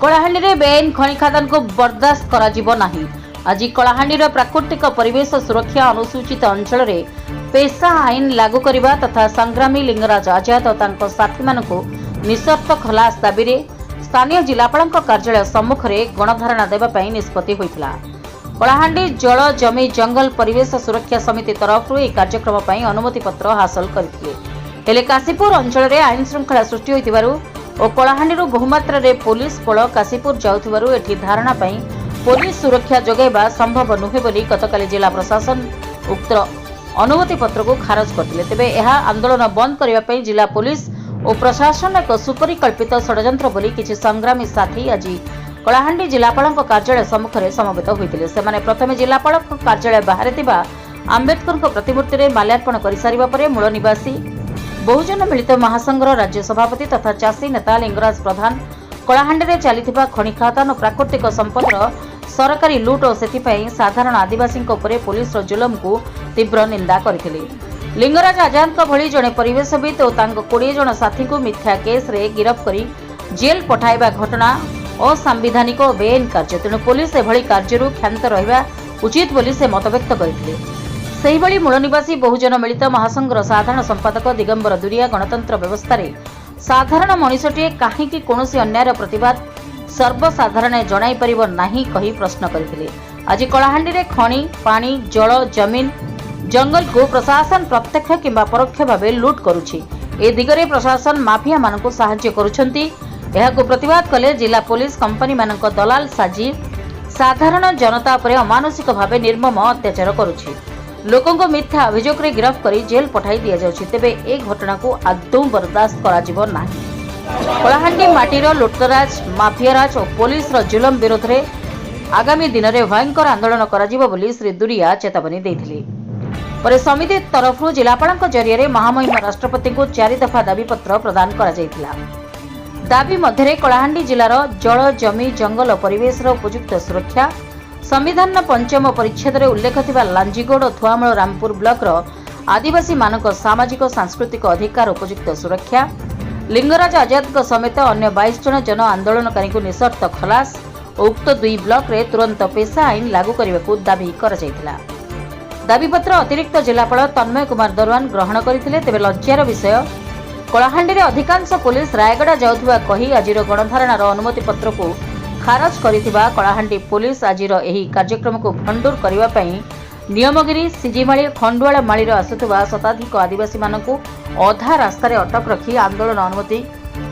कलाहांडी बेआईन खनि खादान को बर्दाश्त करा नाही। आज कलाहांडीर प्राकृतिक परिवेश सुरक्षा अनुसूचित अंचल रे पेशा आईन लागू करने तथा संग्रामी लिंगराज आजाद और तांको साथी मानकु निशर्त खलास दाबी रे स्थानीय जिलापाल कार्यालय सम्मुख में गणधारणा देवाई निष्पत्ति होइतिला। कलाहांडी जल जमी जंगल परिवेश सुरक्षा समिति तरफ कार्यक्रम पर अनुमति पत्र हासिल करथिले। हेले काशीपुर अंचल रे आईन श्रृंखला सृष्टि होइतिबारु और कलाहांडी बहुमात्रा रे पुलिस बल काशीपुर जाउथिबारु एठी धारणा पई पुलिस सुरक्षा जोगाइबा संभव नुहे बोली गतकाली जिला प्रशासन उक्त अनुमति पत्र को खारज करथिले। तेबे एहा आंदोलन बंद करिबा पई जिला पुलिस और प्रशासन एक सुपरिकल्पित षड्यंत्र बोली किछि संग्रामी साथी आज कलाहांडी जिलापाल कार्यालय सम्मुख में समवेत होइतिले। सेमाने प्रथमे जिलापाल कार्यालय बाहर थिबा आंबेडकर प्रतिमूर्ति रे माल्यार्पण कर सारिबा परे मूल निवासी बहुजन मिलित महासंघर राज्य सभापति तथा चाषी नेता लिंगराज प्रधान कलाहांडी रे चलीथिबा खनि खादान और प्राकृतिक संपदर सरकारी लुट और सेथिपई साधारण आदिवासी पुलिस जुलम को तीव्र निंदा करथिले। लिंगराज आजाद भली जड़े परिवेशविद और 20 जन साथी को मिथ्या केस रे गिरफ्त करी जेल पठाइबा घटना असंवैधानिक और बेआईन कार्य। तेणु पुलिस एभली कार्यरू क्षांत रहिबा उचित बोली से मतव्यक्त करथिले। सेहिभली मूल निवासी बहुजन मिलित महासंघर साधारण संपादक दिगंबर दुरिया गणतंत्र व्यवस्था रे साधारण मनिषटीए काहींकि कोनोसी अन्यायर प्रतिवाद सर्वसाधारण जणाई परिबो नाही कही प्रश्न करथिले। आज कलाहांडी रे खनि पानी जल जमीन जंगल को प्रशासन प्रत्यक्ष किंबा परोक्ष भाव लुट करुछि। ए दिगरे प्रशासन माफिया मानकु सहाय्य करुछंती। एहाकु प्रतिवाद कले जिला पुलिस कंपनी मानक दलाल साजी साधारण जनता पर अमानुषिक भाव निर्मम अत्याचार करुछि। लोकों को मिथ्या अभियोग रे गिरफ्त करी जेल पठाई दिया जाउछि। तेबे ए घटना को आदौ बर्दाश्त करा जिवो नाही। कलाहांडी माटीर लुटतराज माफियाराज और पुलिस जुलम विरोध में आगामी दिन में भयंकर आंदोलन करा बोली श्री दुरिया चेतावनी देथिले। पर समिति तरफ जिलापाल जरिए महामहिम राष्ट्रपति को 4 दफा दाबीपत्र प्रदान करा जायतिला। दाबी मध्य कलाहांडी जिलार जल जमी जंगल और परिवेश उपयुक्त सुरक्षा संविधान पंचम परिच्छेद में उल्लेख थिबा लांजीगोड़ और थुआमूल रामपुर ब्लॉक आदिवासी मानक सामाजिक सांस्कृतिक अधिकार उपयुक्त सुरक्षा लिंगराज आजाद समेत अन्य 22 जन जन आंदोलनकारी को निशर्त खलास और उक्त 2 ब्लॉक रे तुरंत पेशा आईन लागू करने को दाबी करा जायतिला। दाबीपत्र अतिरिक्त जिलापाल तन्मय कुमार दरवान ग्रहण करथिले। तेबे लज्जार विषय कलाहांडी रे अधिकांश पुलिस रायगड़ा जाउथबा कही आजिर गणधारणार अनुमति पत्र को खारज करिथिबा कलाहांडी पुलिस आजिर एही कार्यक्रम को भंडूर करिबा पई नियमगिरी सिजिमाली खंडुआला माळीर आसुथबा शताधिक आदिवासी मानकु अधा रास्ता रे अटक रखी आंदोलन अनुमति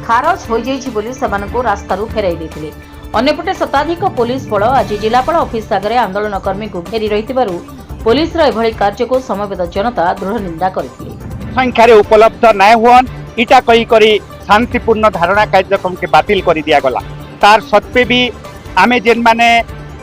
खारज हो जाइछि बोली सेमानकु रास्तारू फेराई दैथिले। अन्यपटे शताधिक पुलिस बल आज जिलापाल ऑफिस आगे आंदोलनकर्मी को घेरी रहिथिबारु पुलिस रो एभली कार्य को समवेत जनता दृढ़ निंदा करथिले। संख्या रे उपलब्ध नाय हुन इटा कही करी शांतिपूर्ण धारणा कार्यक्रम के बातिल कर दिया गला। तार सत्वे भी आमे जेन माने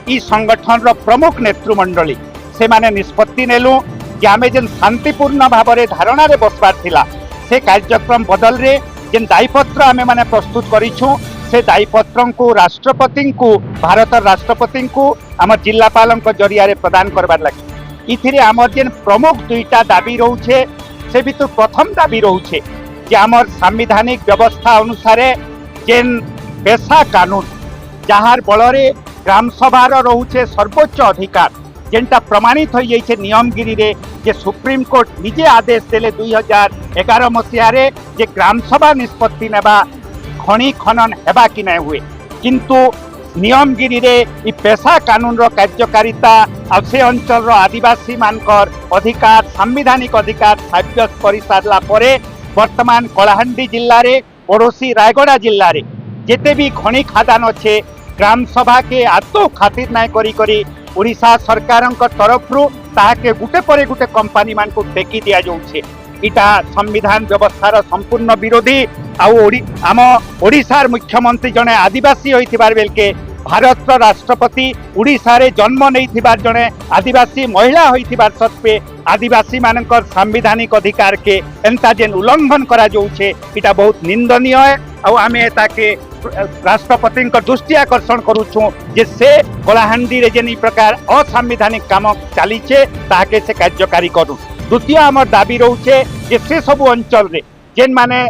ई संगठन रो प्रमुख नेतृमंडली से माने निष्पत्ति नेलु कि आमे जेन शांतिपूर्ण भाव रे धारणा रे बसबार थिला से कार्यक्रम बदल रे जेन दायीपत्र आमे माने प्रस्तुत करिछु से दायीपत्र को राष्ट्रपति को भारत राष्ट्रपति को आम जिलापाल जरिया रे प्रदान करबार लगे। इथिरे आमर जेन प्रमुख 2टा दाबी रोचे से भी तो प्रथम दाबी रोचे कि आमर संवैधानिक व्यवस्था अनुसार जेन पेशा कानून जहार बलरे ग्राम सभार रोचे सर्वोच्च अधिकार जेनटा प्रमाणित हो जाइए नियमगिरी रे जे सुप्रीम कोर्ट निजे आदेश देले 2011 मसीह रे जे ग्राम सभा निष्पत्ति नेबा खनि खनन हेबा कि नै हुए किंतु नियमगिरी रे इ पेशा कानून रो कार्यकारिता आ से अंचल रो आदिवासी मानकर अधिकार संवैधानिक अधिकार साब्यस्त करि सारला परे वर्तमान कलाहांडी जिल्ला रे पड़ोसी रायगड़ा जिल्ला रे जेते भी खनि खादान अच्छे ग्राम सभा के आदौ खातिर नाय करी करी ओडिशा सरकार तरफ ताके गुटे परे गुटे कंपनी मान को टेकी दिया जाउछे। इटा संविधान व्यवस्थार संपूर्ण विरोधी आम ओडिशार मुख्यमंत्री जने आदिवासी होइथिबार बेलके भारत राष्ट्रपति ओडिशा रे जन्म नहीं जने आदिवासी महिला होइथिबार सत्वे आदिवासी मानकर संवैधानिक अधिकार के एंता जेन उल्लंघन करा जाउछे इटा बहुत निंदनीय है। आमे ताके राष्ट्रपति दृष्टि आकर्षण करुछुं जे से कलाहांडी रे जेन प्रकार असंवैधानिक काम चलीचे ताके से कार्यकारी करू। द्वितीय आमर दाबी रोचे जे से सब अंचल रे जेन माने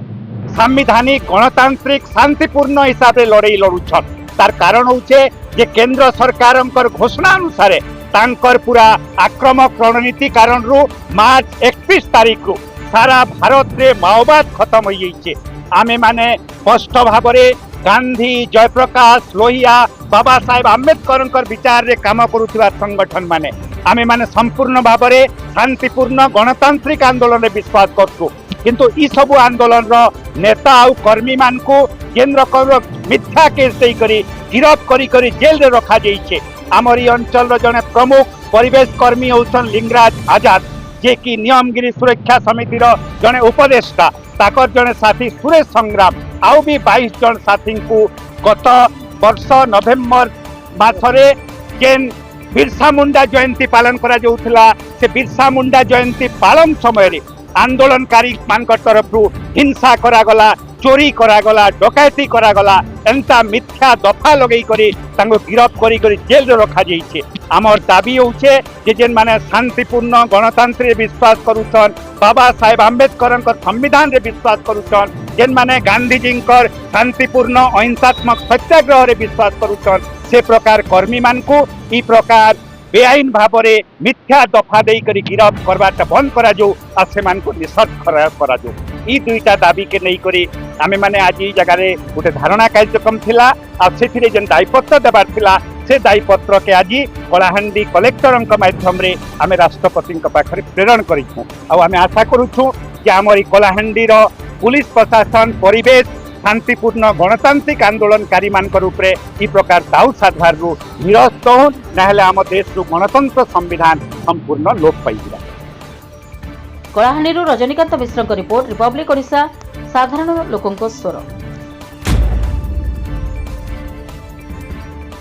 संवैधानिक गणतांत्रिक शांतिपूर्ण हिसाब रे लड़ाई लड़ुछन तार कारण होचे जे केंद्र सरकार घोषणा अनुसार तांकर पूरा आक्रमक रणनीति कारण रु मार्च 31 तारीख रु सारा भारत रे माओवाद खत्म हो जाइए। आमे माने स्पष्ट भाव में गांधी जयप्रकाश लोहिया बाबा साहेब आंबेडकर विचार रे काम करुवा संगठन माने आमे माने संपूर्ण भाव में शांतिपूर्ण गणतांत्रिक आंदोलन रे विश्वास करछु। किंतु ई सब आंदोलन रो नेता आउ कर्मी मान को केंद्र कर मिथ्या केस देई करी गिरफ्त करी जेल रे रखा जाइए। आमर ई अंचल रो जने प्रमुख परिवेश कर्मी होसन लिंगराज आजाद जे कि नियमगिरी सुरक्षा समिति रो जने उपदेष्टा ताकर जने साथी सुरेश संग्राम आउ भी 22 जन साथी को गत वर्ष नवेम्बर मासरे जेन बिरसा मुंडा जयंती पालन करा जाउथला से बिरसा मुंडा जयंती पालन समय रे आंदोलनकारी मान तरफ हिंसा करागला चोरी करागला डकैती करागला एंता मिथ्या दफा लगे करी तांको गिरफ्त करी जेल रे रखा जाइए। आमर दाबी होचे जे जेन माने शांतिपूर्ण गणतंत्र विश्वास करूछन बाबा साहेब आंबेडकर संविधान रे विश्वास करूछन जेन माने गांधीजी शांतिपूर्ण अहिंसात्मक सत्याग्रह रे विश्वास करूछन से प्रकार कर्मी मान को ई प्रकार बेआईन भाव में मिथ्या दफा दे करी गिरफ्त करवाटा बंद करा जो आ से मान को निषेध करा जो ई दुईटा दाबी के नहीं करी आमे माने आज ई जगह रे गोटे धारणा कार्यक्रम थिला आ सेथिरे जेन दायपत्र देबार थिला से दायपत्र के आज कलाहांडी कलेक्टर माध्यम रे आमे राष्ट्रपति पाखरे प्रेरण करिछु। आ आमे आशा करूछु कि आमर कलाहांडी रो पुलिस प्रशासन परिवेश शांतिपूर्ण गणतांत्रिक आंदोलनकारी मान उपरे ई प्रकार दाऊ साधवार निरस्त हो ना आम देश गणतंत्र संविधान संपूर्ण लोप पाइबा। कलाहांडी रजनीकांत मिश्र रिपोर्ट रिपब्लिक ओडिशा साधारण लोकंक स्वर।